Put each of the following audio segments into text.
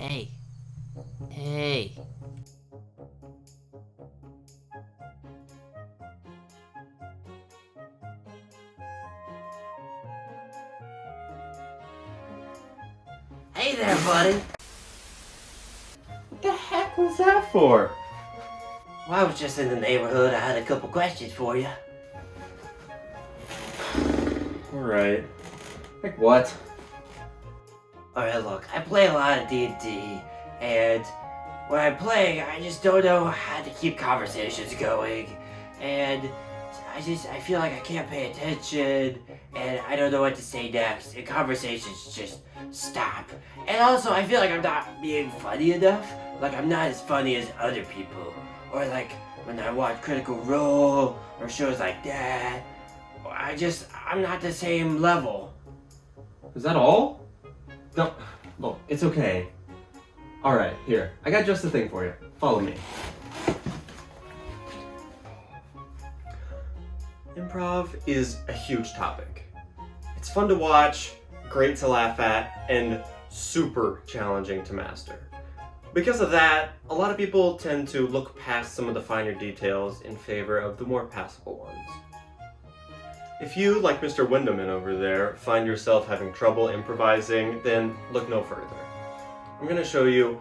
Hey. Hey. Hey there, buddy. What the heck was that for? Well, I was just in the neighborhood. I had a couple questions for you. Alright. Like what? Alright, look, I play a lot of D&D, and when I'm playing, I just don't know how to keep conversations going, and I feel like I can't pay attention, and I don't know what to say next, and conversations just stop. And also, I feel like I'm not being funny enough, like I'm not as funny as other people, or like when I watch Critical Role, or shows like that, I'm not the same level. Is that all? No, look, it's okay. Alright, here. I got just the thing for you. Follow me. Improv is a huge topic. It's fun to watch, great to laugh at, and super challenging to master. Because of that, a lot of people tend to look past some of the finer details in favor of the more passable ones. If you, like Mr. Windeman over there, find yourself having trouble improvising, then look no further. I'm going to show you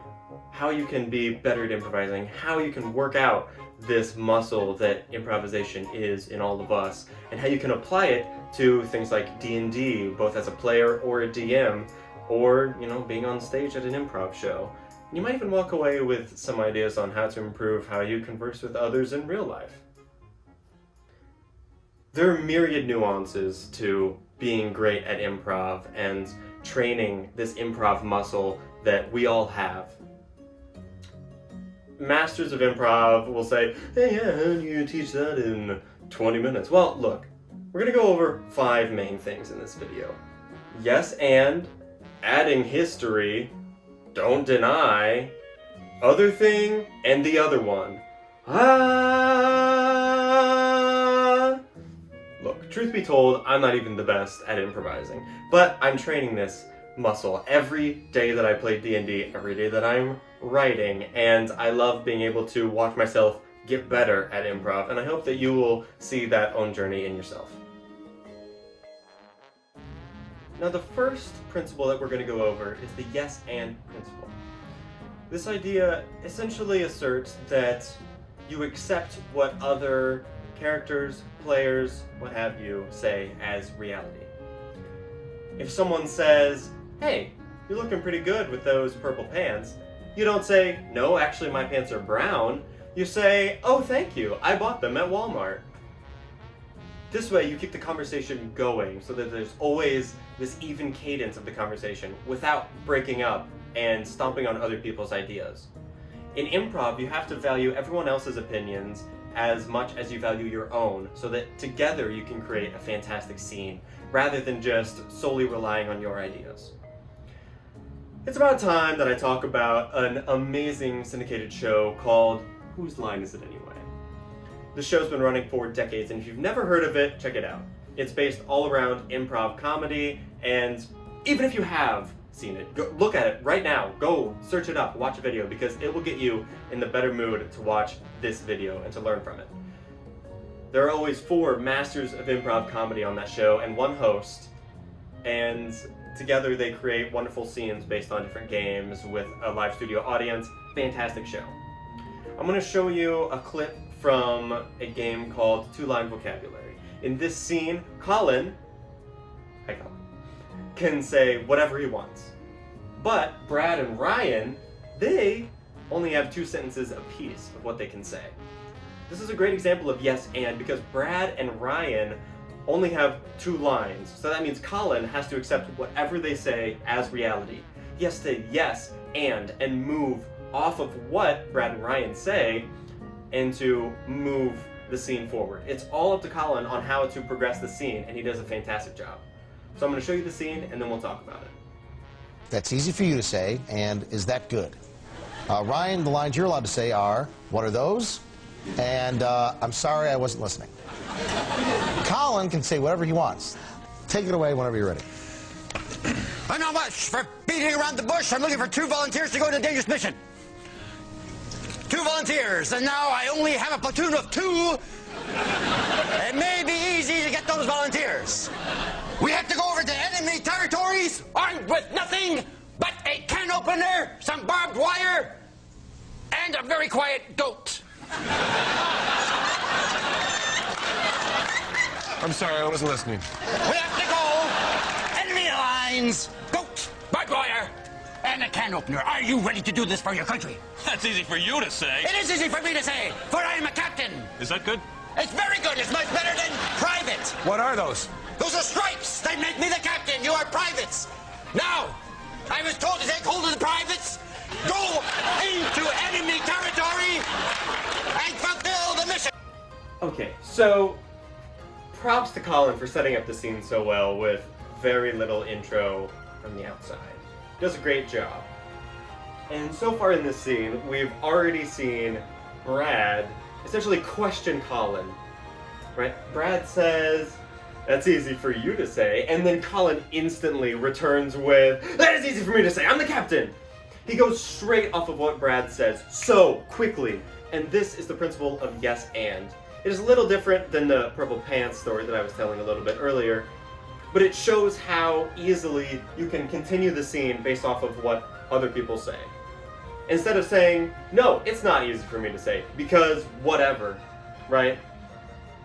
how you can be better at improvising, how you can work out this muscle that improvisation is in all of us, and how you can apply it to things like D&D, both as a player or a DM, or, being on stage at an improv show. You might even walk away with some ideas on how to improve how you converse with others in real life. There are myriad nuances to being great at improv and training this improv muscle that we all have. Masters of improv will say, hey, yeah, how do you teach that in 20 minutes? Well, look, we're going to go over 5 main things in this video. Yes, and adding history, don't deny, other thing, and the other one. Look, truth be told, I'm not even the best at improvising, but I'm training this muscle every day that I play D&D, every day that I'm writing, and I love being able to watch myself get better at improv, and I hope that you will see that own journey in yourself. Now, the first principle that we're going to go over is the yes and principle. This idea essentially asserts that you accept what other characters, players, what have you, say as reality. If someone says, hey, you're looking pretty good with those purple pants, you don't say, no, actually my pants are brown. You say, oh, thank you, I bought them at Walmart. This way you keep the conversation going so that there's always this even cadence of the conversation without breaking up and stomping on other people's ideas. In improv, you have to value everyone else's opinions as much as you value your own, so that together you can create a fantastic scene, rather than just solely relying on your ideas. It's about time that I talk about an amazing syndicated show called Whose Line Is It Anyway? The show's been running for decades, and if you've never heard of it, check it out. It's based all around improv comedy, and even if you have seen it, go look at it right now. Go search it up, watch a video, because it will get you in the better mood to watch this video and to learn from it. There are always 4 masters of improv comedy on that show and 1 host, and together they create wonderful scenes based on different games with a live studio audience. Fantastic show. I'm going to show you a clip from a game called 2-Line Vocabulary. In this scene, Colin, hi Colin, can say whatever he wants. But Brad and Ryan, they only have 2 sentences apiece of what they can say. This is a great example of yes and, because Brad and Ryan only have 2 lines. So that means Colin has to accept whatever they say as reality. He has to yes and move off of what Brad and Ryan say and to move the scene forward. It's all up to Colin on how to progress the scene, and he does a fantastic job. So I'm going to show you the scene, and then we'll talk about it. That's easy for you to say, and is that good? Ryan, the lines you're allowed to say are, what are those? And I'm sorry I wasn't listening. Colin can say whatever he wants. Take it away whenever you're ready. Not much for beating around the bush. I'm looking for 2 volunteers to go on a dangerous mission. 2 volunteers, and now I only have a platoon of 2. It may be easy to get those volunteers. We have to go over to enemy territories armed with nothing but a can opener, some barbed wire, and a very quiet goat. I'm sorry, I wasn't listening. We have to go enemy lines, goat, barbed wire, and a can opener. Are you ready to do this for your country? That's easy for you to say. It is easy for me to say, for I am a captain. Is that good? It's very good. It's much better than private. What are those? Those are stripes. They make me the captain. You are privates. Now, I was told to take hold of the privates, go into enemy territory, and fulfill the mission. Okay, so props to Colin for setting up the scene so well with very little intro from the outside. Does a great job. And so far in this scene, we've already seen Brad essentially question Colin. Right? Brad says, "That's easy for you to say," and then Colin instantly returns with, "That is easy for me to say, I'm the captain!" He goes straight off of what Brad says so quickly, and this is the principle of yes and. It is a little different than the purple pants story that I was telling a little bit earlier, but it shows how easily you can continue the scene based off of what other people say. Instead of saying, "No, it's not easy for me to say, because whatever," right?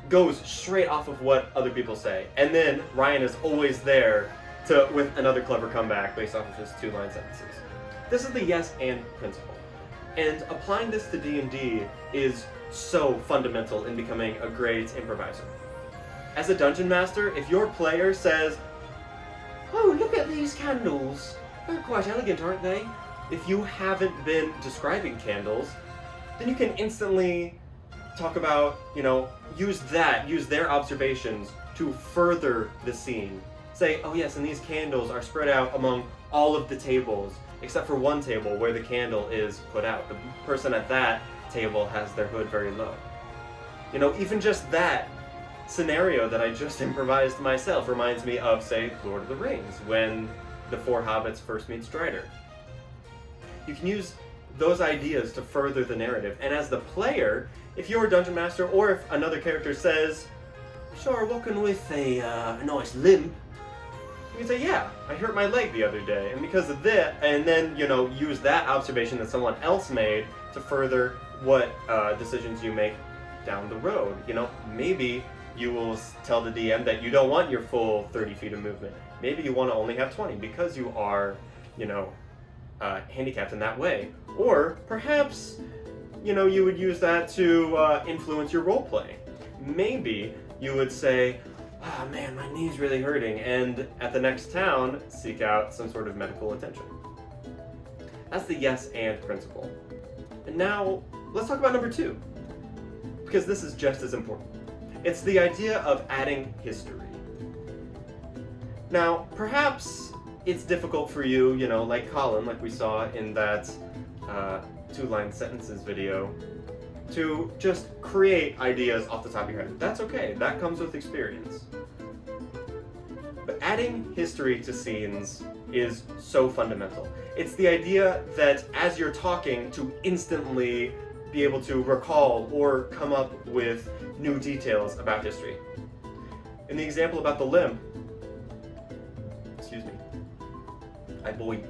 Goes straight off of what other people say. And then Ryan is always there with another clever comeback based off of his 2-line sentences. This is the yes and principle. And applying this to D&D is so fundamental in becoming a great improviser. As a dungeon master, if your player says, "Oh, look at these candles. They're quite elegant, aren't they?" If you haven't been describing candles, then you can instantly talk about, use their observations to further the scene. Say, "Oh yes, and these candles are spread out among all of the tables, except for one table where the candle is put out. The person at that table has their hood very low." Even just that scenario that I just improvised myself reminds me of, say, Lord of the Rings, when the 4 hobbits first meet Strider. You can use those ideas to further the narrative, and as the player, if you're a dungeon master, or if another character says, "Sure, walking with a nice limp," you can say, "Yeah, I hurt my leg the other day, and because of that," and then, use that observation that someone else made to further what decisions you make down the road. Maybe you will tell the DM that you don't want your full 30 feet of movement. Maybe you want to only have 20 because you are, handicapped in that way. Or perhaps, you would use that to influence your role play. Maybe you would say, "Oh man, my knee's really hurting," and at the next town, seek out some sort of medical attention. That's the yes and principle. And now, let's talk about number 2, because this is just as important. It's the idea of adding history. Now, perhaps it's difficult for you, like Colin, like we saw in that 2-line sentences video, to just create ideas off the top of your head. That's okay, that comes with experience. But adding history to scenes is so fundamental. It's the idea that as you're talking, to instantly be able to recall or come up with new details about history. In the example about the limp, I boinged.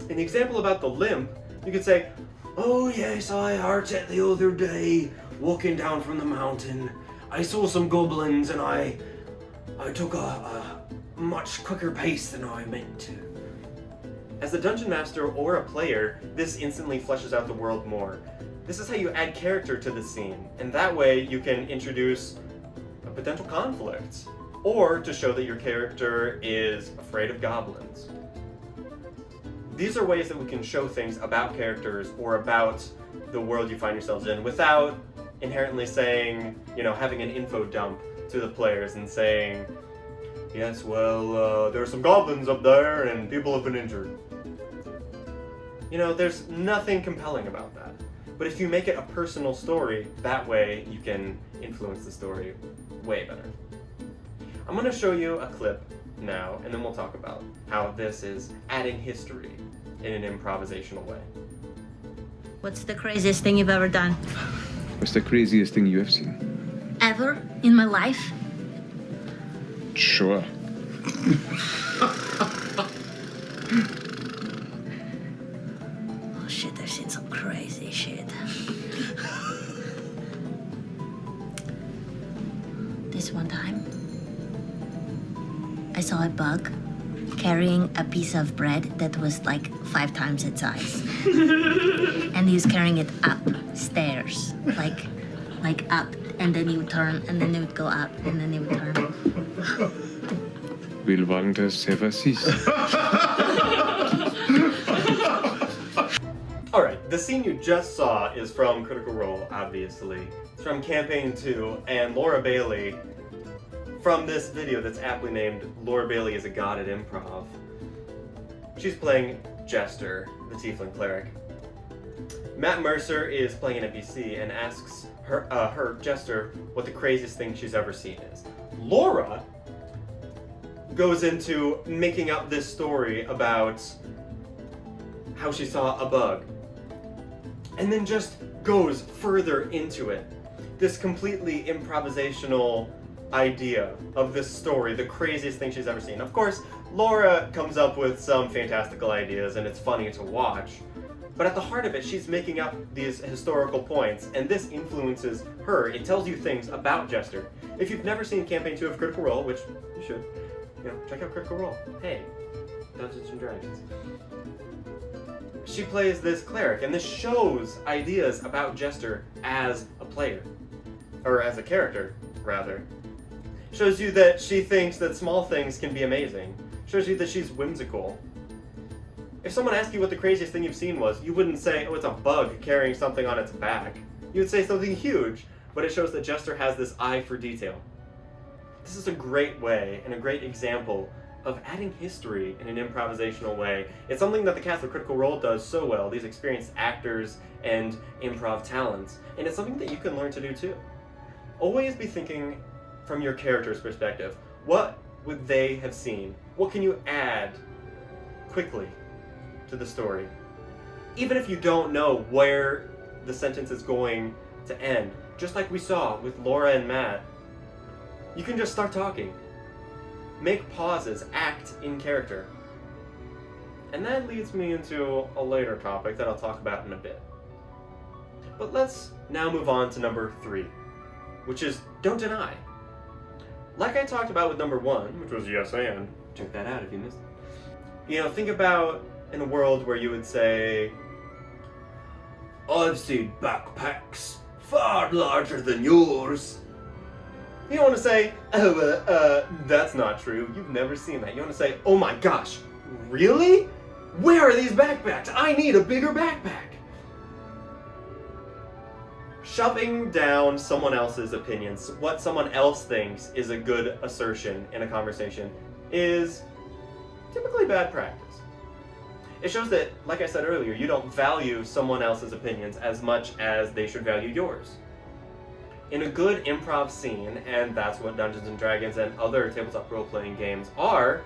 In the example about the limp, you could say, "Oh yes, I heard it the other day, walking down from the mountain. I saw some goblins and I took a much quicker pace than I meant to." As a dungeon master or a player, this instantly fleshes out the world more. This is how you add character to the scene, and that way you can introduce a potential conflict, or to show that your character is afraid of goblins. These are ways that we can show things about characters or about the world you find yourselves in without inherently saying, having an info dump to the players and saying, "Yes, well, there are some goblins up there and people have been injured." There's nothing compelling about that. But if you make it a personal story, that way you can influence the story way better. I'm going to show you a clip now, and then we'll talk about how this is adding history in an improvisational way. What's the craziest thing you've ever done? What's the craziest thing you have seen? Ever in my life? Sure. Oh shit, I've seen some crazy shit. This one time, I saw a bug carrying a piece of bread that was like 5 times its size. And he was carrying it upstairs, like up, and then he would turn, and then it would go up, and then it would turn. Will Wanda Sevasis. Alright, the scene you just saw is from Critical Role, obviously. It's from Campaign 2, and Laura Bailey, from this video that's aptly named Laura Bailey is a God at Improv. She's playing Jester, the Tiefling Cleric. Matt Mercer is playing an NPC and asks her, Jester, what the craziest thing she's ever seen is. Laura goes into making up this story about how she saw a bug, and then just goes further into it. This completely improvisational idea of this story, the craziest thing she's ever seen. Of course, Laura comes up with some fantastical ideas and it's funny to watch, but at the heart of it, she's making up these historical points, and this influences her. It tells you things about Jester. If you've never seen Campaign 2 of Critical Role, which you should, check out Critical Role. Hey, Dungeons and Dragons. She plays this cleric, and this shows ideas about Jester as a player, or as a character, rather. Shows you that she thinks that small things can be amazing. Shows you that she's whimsical. If someone asked you what the craziest thing you've seen was, you wouldn't say, oh, it's a bug carrying something on its back. You would say something huge, but it shows that Jester has this eye for detail. This is a great way and a great example of adding history in an improvisational way. It's something that the cast of Critical Role does so well, these experienced actors and improv talents, and it's something that you can learn to do too. Always be thinking from your character's perspective. What would they have seen? What can you add quickly to the story? Even if you don't know where the sentence is going to end, just like we saw with Laura and Matt, you can just start talking. Make pauses, act in character. And that leads me into a later topic that I'll talk about in a bit. But let's now move on to number 3, which is don't deny. Like I talked about with number 1, which was yes and. Check that out if you missed it. Think about in a world where you would say, I've seen backpacks far larger than yours. You don't want to say, that's not true. You've never seen that. You want to say, oh my gosh, really? Where are these backpacks? I need a bigger backpack. Shoving down someone else's opinions, what someone else thinks is a good assertion in a conversation, is typically bad practice. It shows that, like I said earlier, you don't value someone else's opinions as much as they should value yours. In a good improv scene, and that's what Dungeons and Dragons and other tabletop role-playing games are,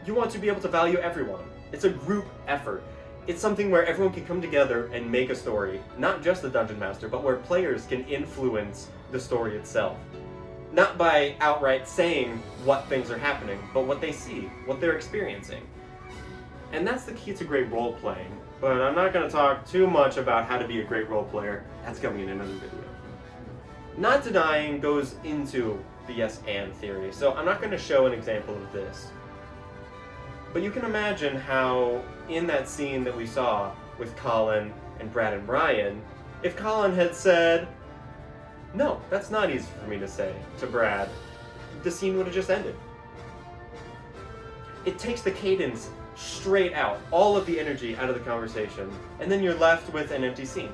you want to be able to value everyone. It's a group effort. It's something where everyone can come together and make a story, not just the Dungeon Master, but where players can influence the story itself. Not by outright saying what things are happening, but what they see, what they're experiencing. And that's the key to great role-playing, but I'm not going to talk too much about how to be a great role-player. That's coming in another video. Not denying goes into the yes and theory, so I'm not going to show an example of this. But you can imagine how, in that scene that we saw with Colin and Brad and Ryan, if Colin had said, no, that's not easy for me to say, to Brad, the scene would have just ended. It takes the cadence straight out, all of the energy out of the conversation, and then you're left with an empty scene.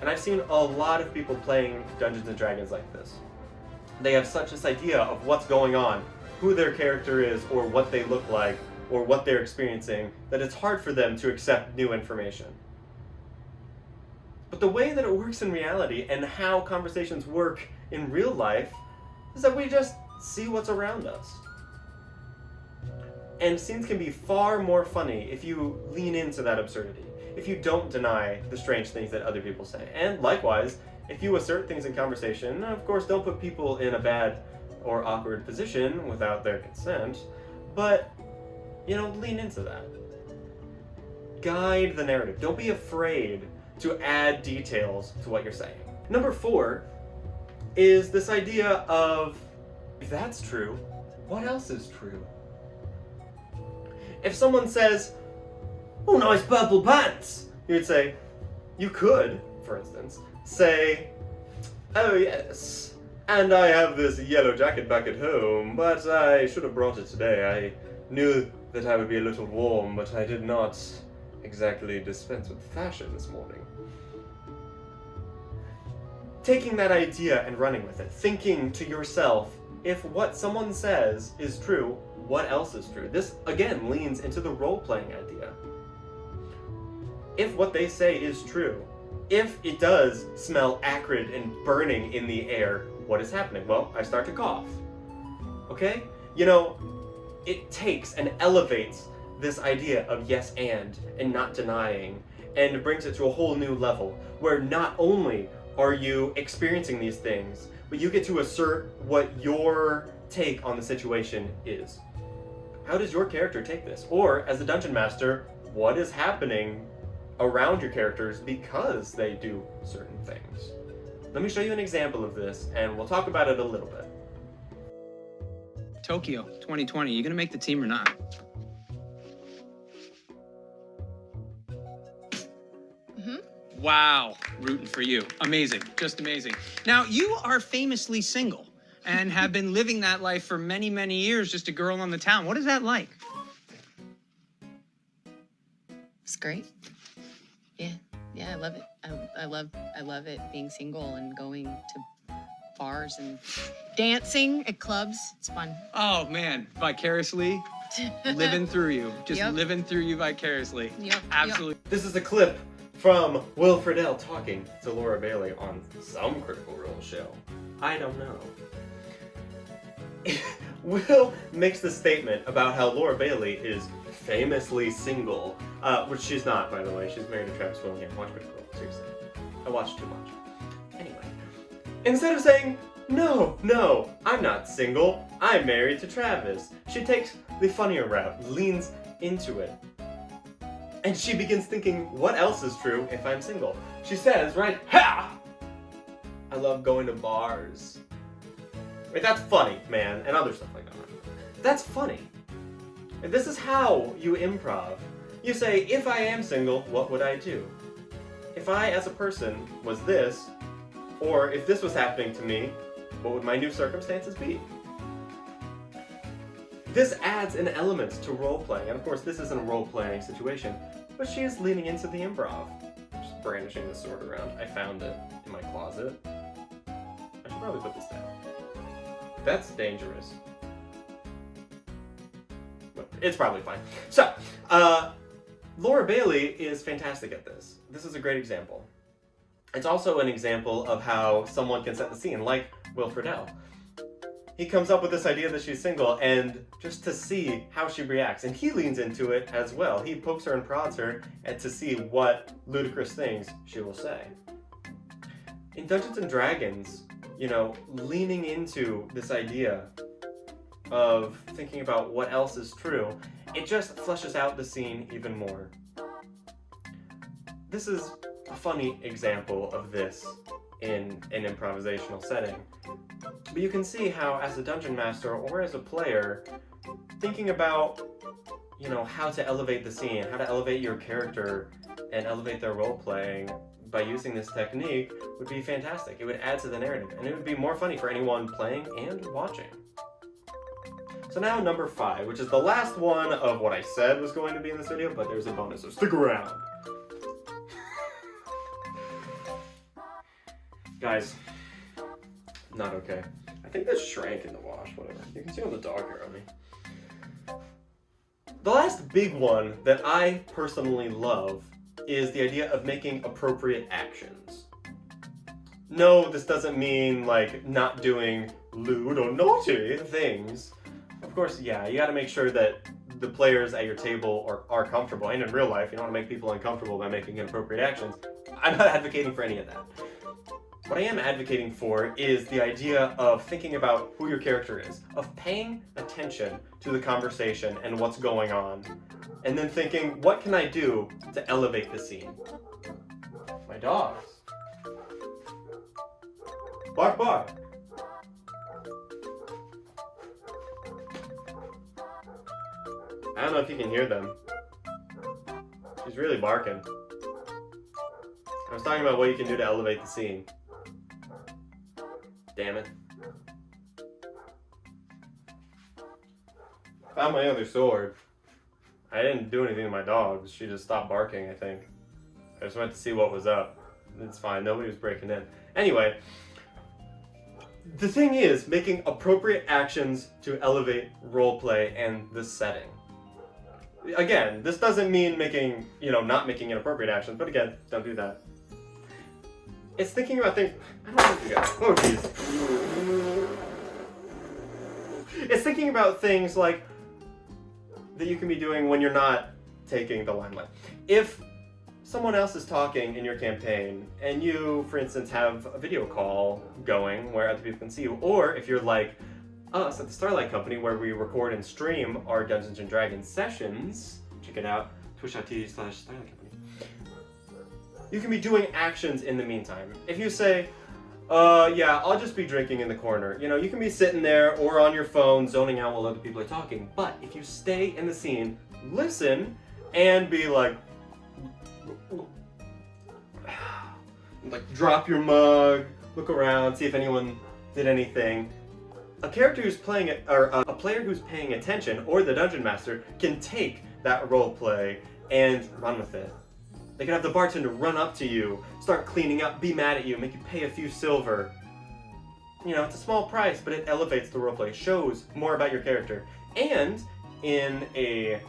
And I've seen a lot of people playing Dungeons and Dragons like this. They have such this idea of what's going on, who their character is, or what they look like, or what they're experiencing, that it's hard for them to accept new information. But the way that it works in reality and how conversations work in real life is that we just see what's around us. And scenes can be far more funny if you lean into that absurdity, if you don't deny the strange things that other people say. And likewise, if you assert things in conversation, of course, don't put people in a bad or awkward position without their consent, but, lean into that. Guide the narrative. Don't be afraid to add details to what you're saying. Number 4 is this idea of, if that's true, what else is true? If someone says, "Oh, nice purple pants," you could, for instance, say, "Oh yes, and I have this yellow jacket back at home, but I should have brought it today. I knew that I would be a little warm, but I did not exactly dispense with fashion this morning." Taking that idea and running with it, thinking to yourself, if what someone says is true, what else is true? This, again, leans into the role-playing idea. If what they say is true, if it does smell acrid and burning in the air, what is happening? Well, I start to cough. Okay? It takes and elevates this idea of yes and not denying, and brings it to a whole new level, where not only are you experiencing these things, but you get to assert what your take on the situation is. How does your character take this? Or, as a dungeon master, what is happening around your characters because they do certain things? Let me show you an example of this, and we'll talk about it a little bit. Tokyo 2020, you gonna make the team or not? Wow, rooting for you. Amazing, just amazing. Now, you are famously single and have been living that life for many, many years, just a girl on the town. What is that like? It's great. Yeah, I love it. I love it being single and going to bars and dancing at clubs. It's fun. Oh man, vicariously living through you. Just living through you vicariously. Yep. Absolutely. This is a clip from Will Friedle talking to Laura Bailey on some Critical Role show. I don't know. Will makes the statement about how Laura Bailey is famously single, which she's not, by the way. She's married to Travis Willingham. Watch Critical Role, seriously. I watch too much. Anyway, instead of saying, no, I'm not single, I'm married to Travis, she takes the funnier route, leans into it. And she begins thinking, what else is true if I'm single? She says, right, "Ha! I love going to bars." Right, that's funny, man, and other stuff like that. That's funny. And this is how you improv. You say, if I am single, what would I do? If I, as a person, was this, or if this was happening to me, what would my new circumstances be? This adds an element to role-playing, and of course this isn't a role-playing situation, but she is leaning into the improv. Just brandishing the sword around. I found it in my closet. I should probably put this down. That's dangerous. But it's probably fine. So, Laura Bailey is fantastic at this. This is a great example. It's also an example of how someone can set the scene, like Will Friedle. He comes up with this idea that she's single, and just to see how she reacts, and he leans into it as well. He pokes her and prods her and to see what ludicrous things she will say. In Dungeons & Dragons, leaning into this idea of thinking about what else is true, it just fleshes out the scene even more. This is a funny example of this in an improvisational setting. But you can see how, as a dungeon master or as a player, thinking about, how to elevate the scene, how to elevate your character and elevate their role-playing by using this technique would be fantastic. It would add to the narrative, and it would be more funny for anyone playing and watching. So now number 5, which is the last one of what I said was going to be in this video, but there's a bonus, so stick around. Guys, not okay. I think this shrank in the wash, whatever. You can see on the dog hair on me. The last big one that I personally love is the idea of making appropriate actions. No, this doesn't mean not doing lewd or naughty things. Of course, yeah, you gotta make sure that the players at your table are comfortable, and in real life, you don't want to make people uncomfortable by making inappropriate actions. I'm not advocating for any of that. What I am advocating for is the idea of thinking about who your character is, of paying attention to the conversation and what's going on, and then thinking, what can I do to elevate the scene? My dogs. Bark, bark. I don't know if you can hear them. She's really barking. I was talking about what you can do to elevate the scene. Damn it. Found my other sword. I didn't do anything to my dogs. She just stopped barking, I think. I just went to see what was up. It's fine. Nobody was breaking in. Anyway, the thing is making appropriate actions to elevate roleplay and the setting. Again, this doesn't mean making, not making inappropriate actions, but again, don't do that. It's thinking about things. I don't know if you guys. Oh, jeez. It's thinking about things like that you can be doing when you're not taking the limelight. If someone else is talking in your campaign, and you, for instance, have a video call going where other people can see you, or if you're like us at the Starlight Company, where we record and stream our Dungeons & Dragons sessions, check it out, twitch.tv/Starlight Company. You can be doing actions in the meantime. If you say, yeah, I'll just be drinking in the corner. You can be sitting there or on your phone zoning out while other people are talking. But if you stay in the scene, listen, and be like drop your mug, look around, see if anyone did anything. A character who's playing it, or a player who's paying attention, or the dungeon master, can take that role play and run with it. They can have the bartender run up to you, start cleaning up, be mad at you, make you pay a few silver. It's a small price, but it elevates the roleplay, shows more about your character. And in a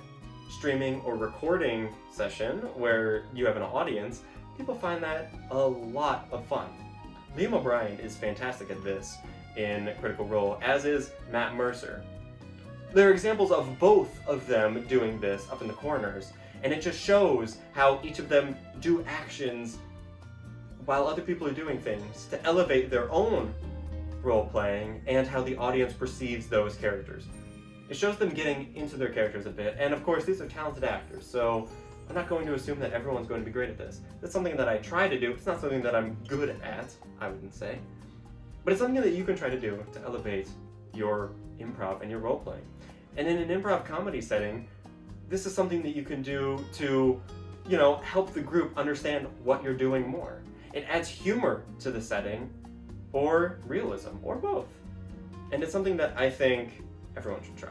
streaming or recording session where you have an audience, people find that a lot of fun. Liam O'Brien is fantastic at this in Critical Role, as is Matt Mercer. There are examples of both of them doing this up in the corners, and it just shows how each of them do actions while other people are doing things to elevate their own role-playing and how the audience perceives those characters. It shows them getting into their characters a bit, and of course these are talented actors, so I'm not going to assume that everyone's going to be great at this. That's something that I try to do. It's not something that I'm good at, I wouldn't say. But it's something that you can try to do to elevate your improv and your role-playing. And in an improv comedy setting, this is something that you can do to, help the group understand what you're doing more. It adds humor to the setting, or realism, or both. And it's something that I think everyone should try.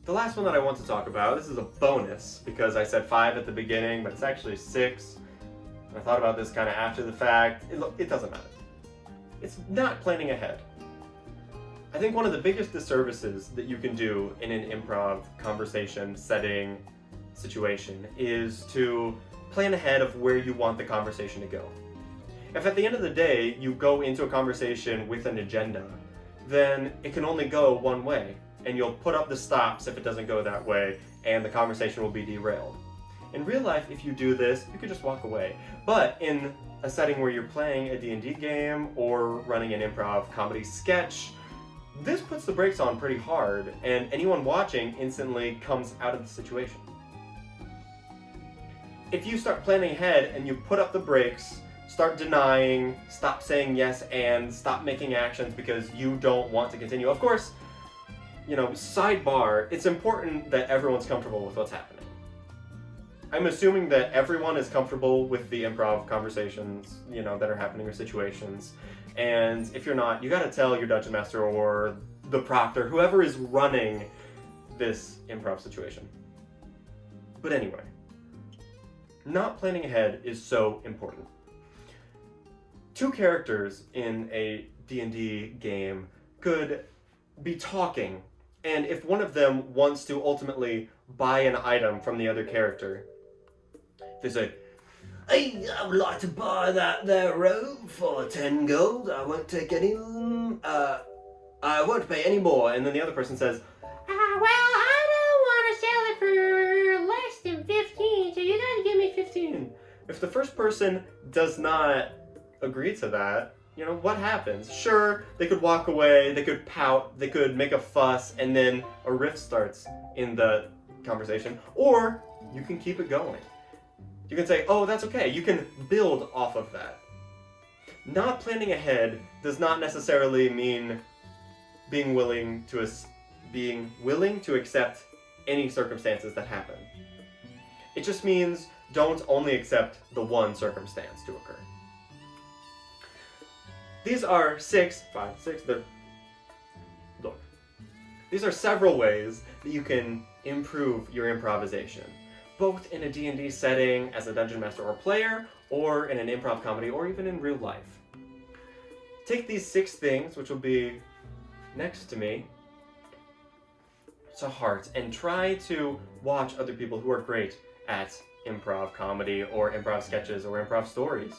The last one that I want to talk about, this is a bonus, because I said 5 at the beginning, but it's actually 6. I thought about this kind of after the fact. It doesn't matter. It's not planning ahead. I think one of the biggest disservices that you can do in an improv conversation, setting, situation is to plan ahead of where you want the conversation to go. If at the end of the day you go into a conversation with an agenda, then it can only go one way, and you'll put up the stops if it doesn't go that way, and the conversation will be derailed. In real life, if you do this, you can just walk away. But in a setting where you're playing a D&D game or running an improv comedy sketch, this puts the brakes on pretty hard, and anyone watching instantly comes out of the situation. If you start planning ahead and you put up the brakes, start denying, stop saying yes and stop making actions because you don't want to continue. Of course, sidebar, it's important that everyone's comfortable with what's happening. I'm assuming that everyone is comfortable with the improv conversations, that are happening or situations. And if you're not, you gotta tell your dungeon master or the proctor, whoever is running this improv situation. But anyway, not planning ahead is so important. 2 characters in a D&D game could be talking, and if one of them wants to ultimately buy an item from the other character, they say, "Hey, I would like to buy that there robe for 10 gold. I won't take any, I won't pay any more." And then the other person says, "Well, I don't If the first person does not agree to that, what happens? Sure, they could walk away, they could pout, they could make a fuss, and then a rift starts in the conversation. Or you can keep it going. You can say, oh, that's okay. You can build off of that. Not planning ahead does not necessarily mean being willing to accept any circumstances that happen. It just means don't only accept the one circumstance to occur. These are these are several ways that you can improve your improvisation, both in a D&D setting as a dungeon master or player, or in an improv comedy, or even in real life. Take these 6 things, which will be next to me, to heart, and try to watch other people who are great at improv comedy, or improv sketches, or improv stories.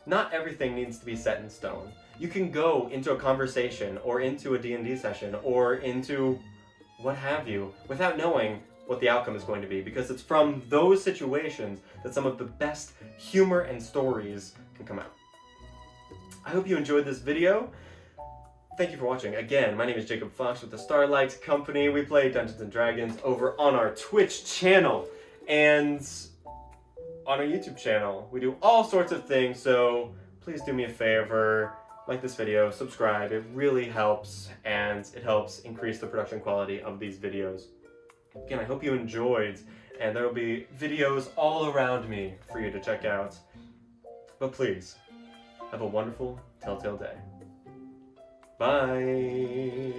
Not everything needs to be set in stone. You can go into a conversation, or into a D&D session, or into what have you, without knowing what the outcome is going to be, because it's from those situations that some of the best humor and stories can come out. I hope you enjoyed this video. Thank you for watching. Again, my name is Jacob Fox with the Starlight Company. We play Dungeons & Dragons over on our Twitch channel and on our YouTube channel. We do all sorts of things, so please do me a favor, like this video, subscribe. It really helps, and it helps increase the production quality of these videos. Again, I hope you enjoyed, and there will be videos all around me for you to check out. But please, have a wonderful Telltale day. Bye!